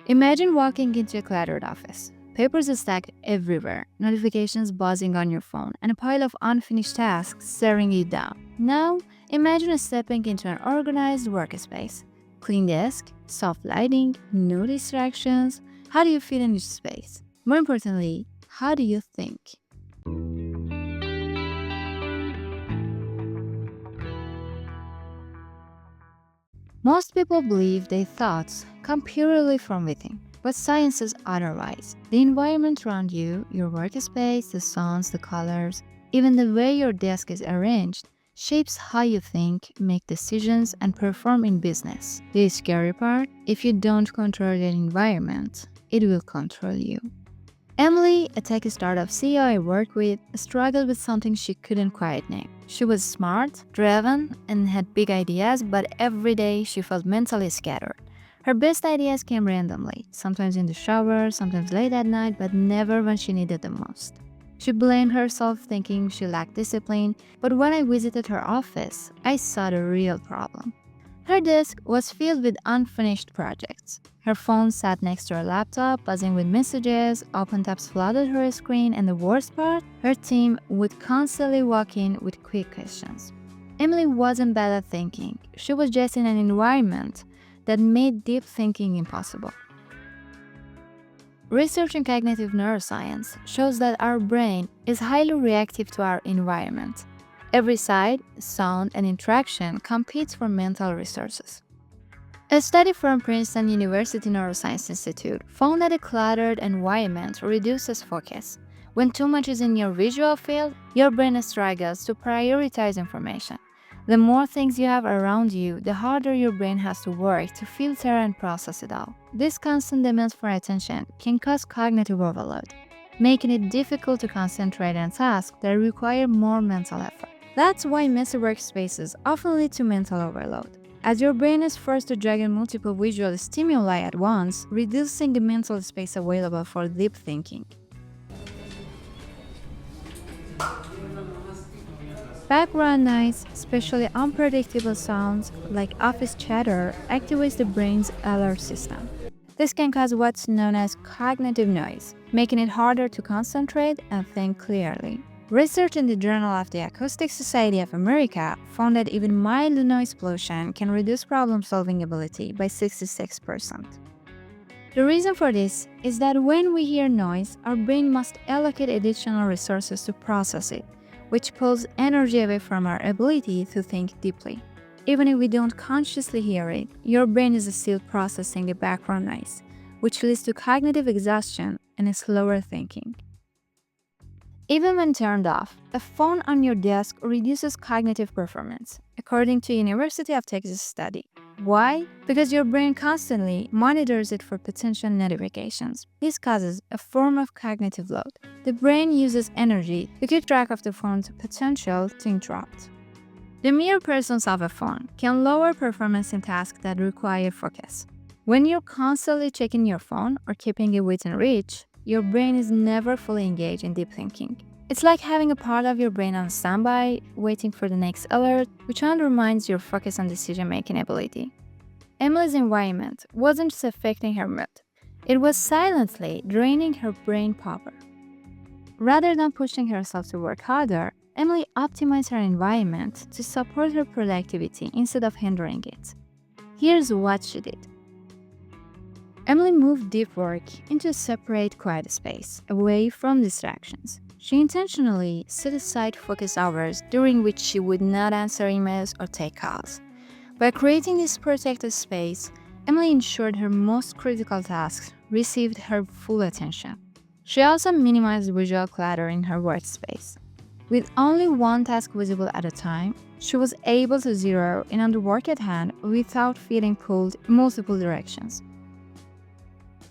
Imagine walking into a cluttered office. Papers are stacked everywhere, notifications buzzing on your phone, and a pile of unfinished tasks staring you down. Now, imagine stepping into an organized workspace. Clean desk, soft lighting, no distractions. How do you feel in each space? More importantly, how do you think? Most people believe their thoughts come purely from within, but science says otherwise. The environment around you, your workspace, the sounds, the colors, even the way your desk is arranged, shapes how you think, make decisions, and perform in business. The scary part, if you don't control your environment, it will control you. Emily, a tech startup CEO I worked with, struggled with something she couldn't quite name. She was smart, driven, and had big ideas, but every day she felt mentally scattered. Her best ideas came randomly, sometimes in the shower, sometimes late at night, but never when she needed them most. She blamed herself, thinking she lacked discipline, but when I visited her office, I saw the real problem. Her desk was filled with unfinished projects. Her phone sat next to her laptop, buzzing with messages, open tabs flooded her screen, and the worst part, her team would constantly walk in with quick questions. Emily wasn't bad at thinking, she was just in an environment that made deep thinking impossible. Research in cognitive neuroscience shows that our brain is highly reactive to our environment. Every sight, sound, and interaction competes for mental resources. A study from Princeton University Neuroscience Institute found that a cluttered environment reduces focus. When too much is in your visual field, your brain struggles to prioritize information. The more things you have around you, the harder your brain has to work to filter and process it all. This constant demand for attention can cause cognitive overload, making it difficult to concentrate on tasks that require more mental effort. That's why messy workspaces often lead to mental overload, as your brain is forced to juggle multiple visual stimuli at once, reducing the mental space available for deep thinking. Background noise, especially unpredictable sounds like office chatter, activates the brain's alert system. This can cause what's known as cognitive noise, making it harder to concentrate and think clearly. Research in the Journal of the Acoustic Society of America found that even mild noise pollution can reduce problem-solving ability by 66%. The reason for this is that when we hear noise, our brain must allocate additional resources to process it, which pulls energy away from our ability to think deeply. Even if we don't consciously hear it, your brain is still processing the background noise, which leads to cognitive exhaustion and slower thinking. Even when turned off, a phone on your desk reduces cognitive performance, according to University of Texas study. Why? Because your brain constantly monitors it for potential notifications. This causes a form of cognitive load. The brain uses energy to keep track of the phone's potential to interrupt. The mere presence of a phone can lower performance in tasks that require focus. When you're constantly checking your phone or keeping it within reach, your brain is never fully engaged in deep thinking. It's like having a part of your brain on standby, waiting for the next alert, which undermines your focus and decision-making ability. Emily's environment wasn't just affecting her mood, it was silently draining her brain power. Rather than pushing herself to work harder, Emily optimized her environment to support her productivity instead of hindering it. Here's what she did. Emily moved deep work into a separate, quiet space, away from distractions. She intentionally set aside focus hours during which she would not answer emails or take calls. By creating this protected space, Emily ensured her most critical tasks received her full attention. She also minimized visual clutter in her workspace. With only one task visible at a time, she was able to zero in on the work at hand without feeling pulled in multiple directions.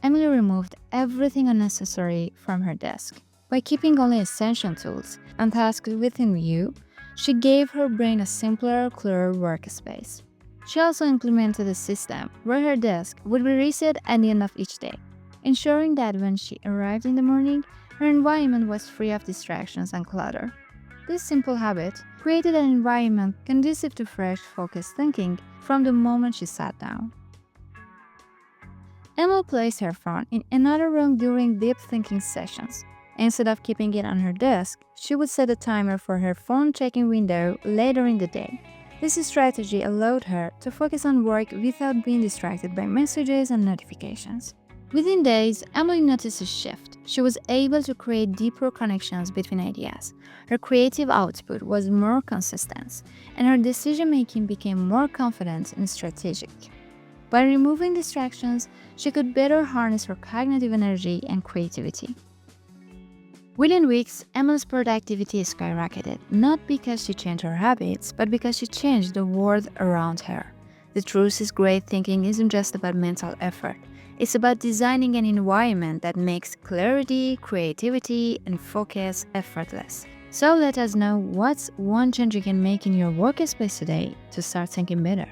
Emily removed everything unnecessary from her desk. By keeping only essential tools and tasks within view, she gave her brain a simpler, clearer workspace. She also implemented a system where her desk would be reset at the end of each day, ensuring that when she arrived in the morning, her environment was free of distractions and clutter. This simple habit created an environment conducive to fresh, focused thinking from the moment she sat down. Emily placed her phone in another room during deep thinking sessions. Instead of keeping it on her desk, she would set a timer for her phone checking window later in the day. This strategy allowed her to focus on work without being distracted by messages and notifications. Within days, Emily noticed a shift. She was able to create deeper connections between ideas. Her creative output was more consistent, and her decision-making became more confident and strategic. By removing distractions, she could better harness her cognitive energy and creativity. Within weeks, Emily's productivity skyrocketed, not because she changed her habits, but because she changed the world around her. The truth is, great thinking isn't just about mental effort. It's about designing an environment that makes clarity, creativity, and focus effortless. So let us know what's one change you can make in your workspace today to start thinking better.